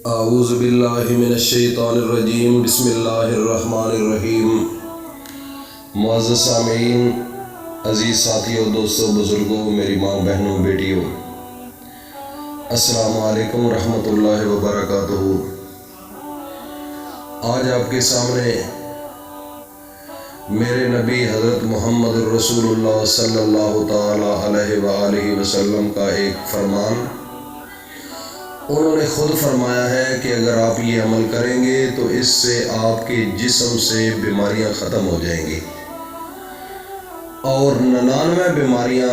اعوذ باللہ من الشیطان الرجیم، بسم اللہ الرحمن الرحیم۔ معزز سامعین، عزیز ساتھیوں، دوستوں، بزرگوں، میری ماں، بہنوں، بیٹیوں، السلام علیکم ورحمۃ اللہ وبرکاتہ۔ آج آپ کے سامنے میرے نبی حضرت محمد رسول اللہ صلی اللہ تعالی علیہ وآلہ وسلم کا ایک فرمان، انہوں نے خود فرمایا ہے کہ اگر آپ یہ عمل کریں گے تو اس سے آپ کے جسم سے بیماریاں ختم ہو جائیں گی، اور 99 بیماریاں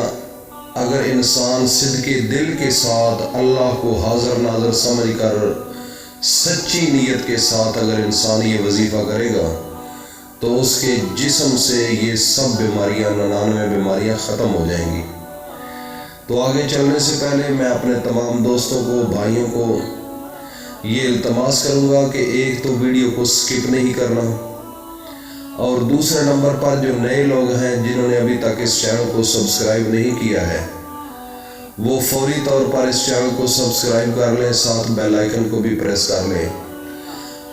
اگر انسان صدق دل کے ساتھ اللہ کو حاضر ناظر سمجھ کر سچی نیت کے ساتھ اگر انسان یہ وظیفہ کرے گا تو اس کے جسم سے یہ سب بیماریاں 99 بیماریاں ختم ہو جائیں گی۔ تو آگے چلنے سے پہلے میں اپنے تمام دوستوں کو، بھائیوں کو یہ التماس کروں گا کہ ایک تو ویڈیو کو سکپ نہیں کرنا، اور دوسرے نمبر پر جو نئے لوگ ہیں جنہوں نے ابھی تک اس چینل کو سبسکرائب نہیں کیا ہے وہ فوری طور پر اس چینل کو سبسکرائب کر لیں، ساتھ بیل آئیکن کو بھی پریس کر لیں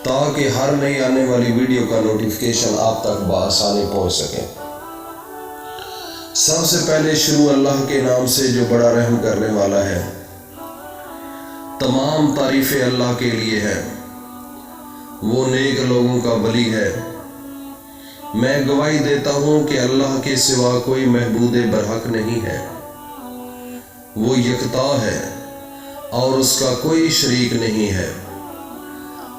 تاکہ ہر نئی آنے والی ویڈیو کا نوٹیفیکیشن آپ تک بآسانی پہنچ سکے۔ سب سے پہلے شروع اللہ کے نام سے جو بڑا رحم کرنے والا ہے۔ تمام تعریفیں اللہ کے لیے ہیں، وہ نیک لوگوں کا ولی ہے۔ میں گواہی دیتا ہوں کہ اللہ کے سوا کوئی معبود برحق نہیں ہے، وہ یکتا ہے اور اس کا کوئی شریک نہیں ہے۔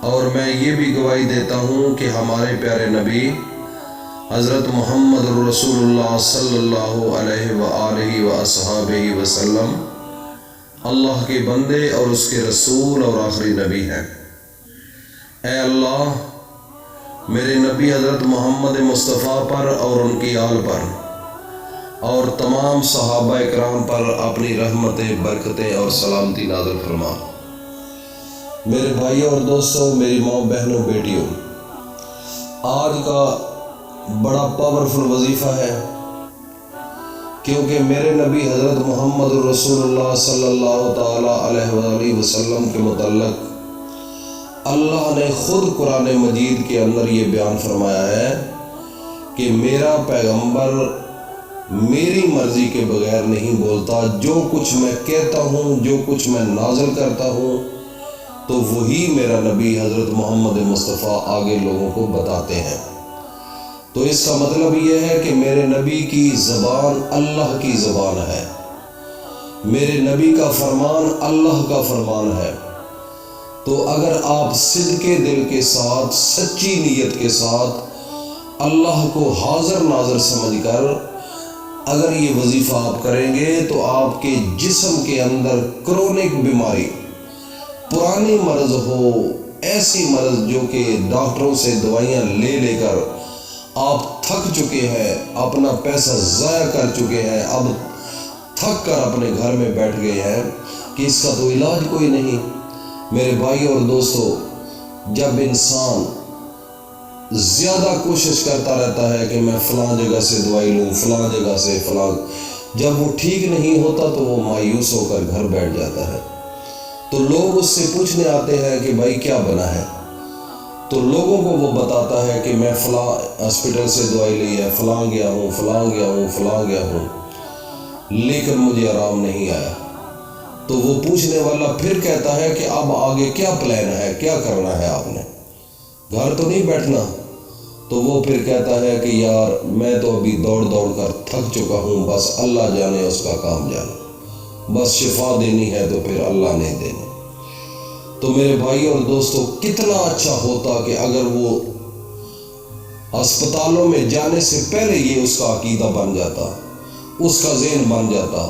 اور میں یہ بھی گواہی دیتا ہوں کہ ہمارے پیارے نبی حضرت محمد رسول اللہ صلی اللہ علیہ وآلہ وصحبہ وسلم اللہ کے بندے اور اس کے رسول اور آخری نبی ہیں۔ اے اللہ، میرے نبی حضرت محمد مصطفیٰ پر اور ان کی آل پر اور تمام صحابہ اکرام پر اپنی رحمتیں، برکتیں اور سلامتی نازل فرما۔ میرے بھائیوں اور دوستوں، میری ماں، بہنوں، بیٹیوں، آج کا بڑا پاورفل وظیفہ ہے، کیونکہ میرے نبی حضرت محمد رسول اللہ صلی اللہ تعالی علیہ وآلہ وسلم کے متعلق اللہ نے خود قرآن مجید کے اندر یہ بیان فرمایا ہے کہ میرا پیغمبر میری مرضی کے بغیر نہیں بولتا، جو کچھ میں کہتا ہوں، جو کچھ میں نازل کرتا ہوں تو وہی میرا نبی حضرت محمد مصطفیٰ آگے لوگوں کو بتاتے ہیں۔ تو اس کا مطلب یہ ہے کہ میرے نبی کی زبان اللہ کی زبان ہے، میرے نبی کا فرمان اللہ کا فرمان ہے۔ تو اگر آپ صدق دل کے ساتھ، سچی نیت کے ساتھ اللہ کو حاضر ناظر سمجھ کر اگر یہ وظیفہ آپ کریں گے تو آپ کے جسم کے اندر کرونک بیماری، پرانی مرض ہو، ایسی مرض جو کہ ڈاکٹروں سے دوائیاں لے لے کر آپ تھک چکے ہیں، اپنا پیسہ ضائع کر چکے ہیں، اب تھک کر اپنے گھر میں بیٹھ گئے ہیں کہ اس کا تو علاج کوئی نہیں۔ میرے بھائی اور دوستو، جب انسان زیادہ کوشش کرتا رہتا ہے کہ میں فلاں جگہ سے دوائی لوں، فلاں جگہ سے فلاں، جب وہ ٹھیک نہیں ہوتا تو وہ مایوس ہو کر گھر بیٹھ جاتا ہے۔ تو لوگ اس سے پوچھنے آتے ہیں کہ بھائی کیا بنا ہے، تو لوگوں کو وہ بتاتا ہے کہ میں فلاں ہاسپٹل سے دوائی لی ہے، فلاں گیا ہوں، فلاں گیا ہوں، فلاں گیا ہوں، لیکن مجھے آرام نہیں آیا۔ تو وہ پوچھنے والا پھر کہتا ہے کہ اب آگے کیا پلان ہے، کیا کرنا ہے آپ نے، گھر تو نہیں بیٹھنا۔ تو وہ پھر کہتا ہے کہ یار میں تو ابھی دوڑ دوڑ کر تھک چکا ہوں، بس اللہ جانے اس کا کام جانے، بس شفا دینی ہے تو پھر اللہ نہیں دینی۔ تو میرے بھائی اور دوستو، کتنا اچھا ہوتا کہ اگر وہ اسپتالوں میں جانے سے پہلے یہ اس کا عقیدہ بن جاتا، اس کا ذہن بن جاتا،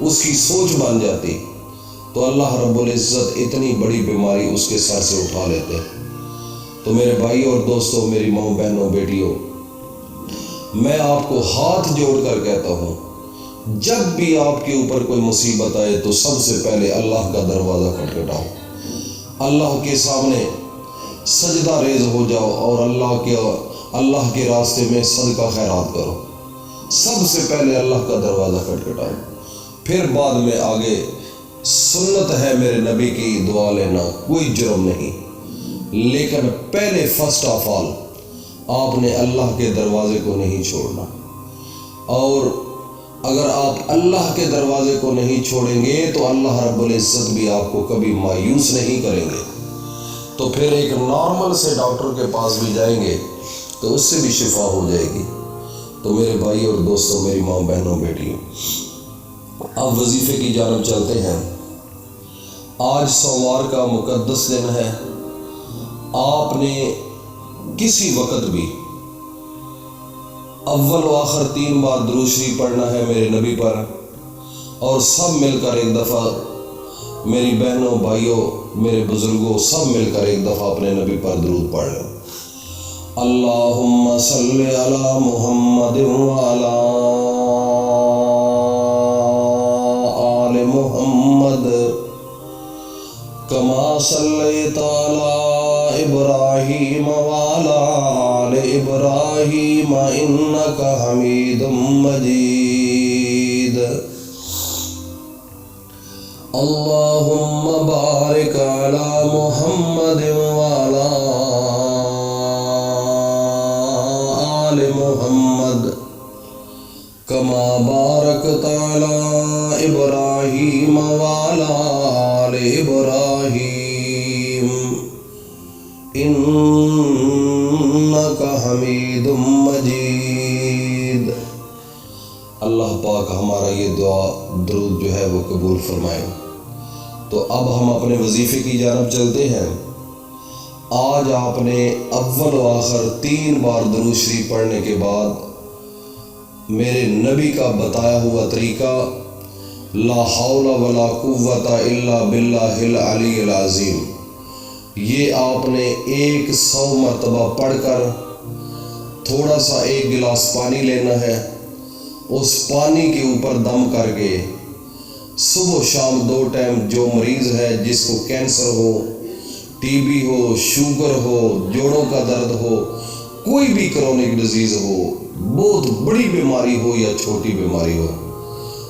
اس کی سوچ بن جاتی، تو اللہ رب العزت اتنی بڑی بیماری اس کے سر سے اٹھا لیتے۔ تو میرے بھائی اور دوستو، میری ماں، بہنوں، بیٹیوں، میں آپ کو ہاتھ جوڑ کر کہتا ہوں، جب بھی آپ کے اوپر کوئی مصیبت آئے تو سب سے پہلے اللہ کا دروازہ کھٹکھٹاؤ، اللہ کے سامنے سجدہ ریز ہو جاؤ اور اللہ کے راستے میں صدقہ خیرات کرو۔ سب سے پہلے اللہ کا دروازہ کھٹکھٹاؤ، پھر بعد میں آگے سنت ہے میرے نبی کی دعا لینا، کوئی جرم نہیں، لیکن پہلے فرسٹ آف آل آپ نے اللہ کے دروازے کو نہیں چھوڑنا، اور اگر آپ اللہ کے دروازے کو نہیں چھوڑیں گے تو اللہ رب العزت بھی آپ کو کبھی مایوس نہیں کریں گے۔ تو پھر ایک نارمل سے ڈاکٹر کے پاس بھی جائیں گے تو اس سے بھی شفا ہو جائے گی۔ تو میرے بھائی اور دوستوں، میری ماں بہنوں بیٹیوں، اب وظیفے کی جانب چلتے ہیں۔ آج سوموار کا مقدس دن ہے۔ آپ نے کسی وقت بھی اول و آخر 3 بار درود شریف پڑھنا ہے میرے نبی پر، اور سب مل کر ایک دفعہ، میری بہنوں بھائیوں میرے بزرگوں، سب مل کر ایک دفعہ اپنے نبی پر درود پڑھ لیں۔ اللہم صلی علی محمد وعلی آل محمد کما صلیت علی ابراہیم وعلی آل ابراہیم انک حمید مجید۔ اللہم بارک علی محمد وعلی آل محمد کما بارکت علی ابراہیم وعلی آل ابراہیم انک حمید مجید۔ اللہ پاک ہمارا یہ دعا درود جو ہے وہ قبول فرمائے۔ تو اب ہم اپنے وظیفے کی جانب چلتے ہیں۔ آج آپ نے اول و آخر 3 بار درود شریف پڑھنے کے بعد میرے نبی کا بتایا ہوا طریقہ لا حول ولا قوت الا باللہ العلی العظیم، یہ آپ نے 100 مرتبہ پڑھ کر تھوڑا سا 1 گلاس پانی لینا ہے، اس پانی کے اوپر دم کر کے صبح و شام 2 ٹائم، جو مریض ہے جس کو کینسر ہو، ٹی بی ہو، شوگر ہو، جوڑوں کا درد ہو، کوئی بھی کرونک ڈیزیز ہو، بہت بڑی بیماری ہو یا چھوٹی بیماری ہو،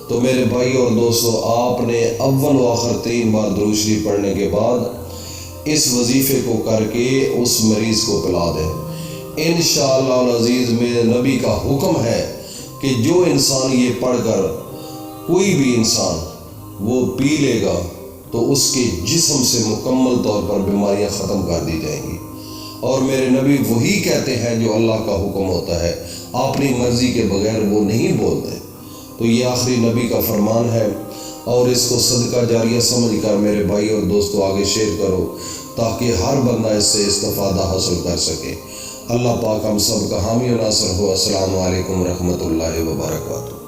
تو میرے بھائی اور دوستو، آپ نے اول و آخر 3 بار درود شریف پڑھنے کے بعد اس وظیفے کو کر کے اس مریض کو پلا دیں۔ انشاءاللہ العزیز میرے نبی کا حکم ہے کہ جو انسان یہ پڑھ کر، کوئی بھی انسان وہ پی لے گا تو اس کے جسم سے مکمل طور پر بیماریاں ختم کر دی جائیں گی۔ اور میرے نبی وہی کہتے ہیں جو اللہ کا حکم ہوتا ہے، اپنی مرضی کے بغیر وہ نہیں بولتے۔ تو یہ آخری نبی کا فرمان ہے، اور اس کو صدقہ جاریہ سمجھ کر میرے بھائی اور دوستوں آگے شیئر کرو تاکہ ہر بندہ اس سے استفادہ حاصل کر سکے۔ اللہ پاک ہم سب کا حامی و ناصر ہو۔ السلام علیکم ورحمۃ اللہ وبرکاتہ۔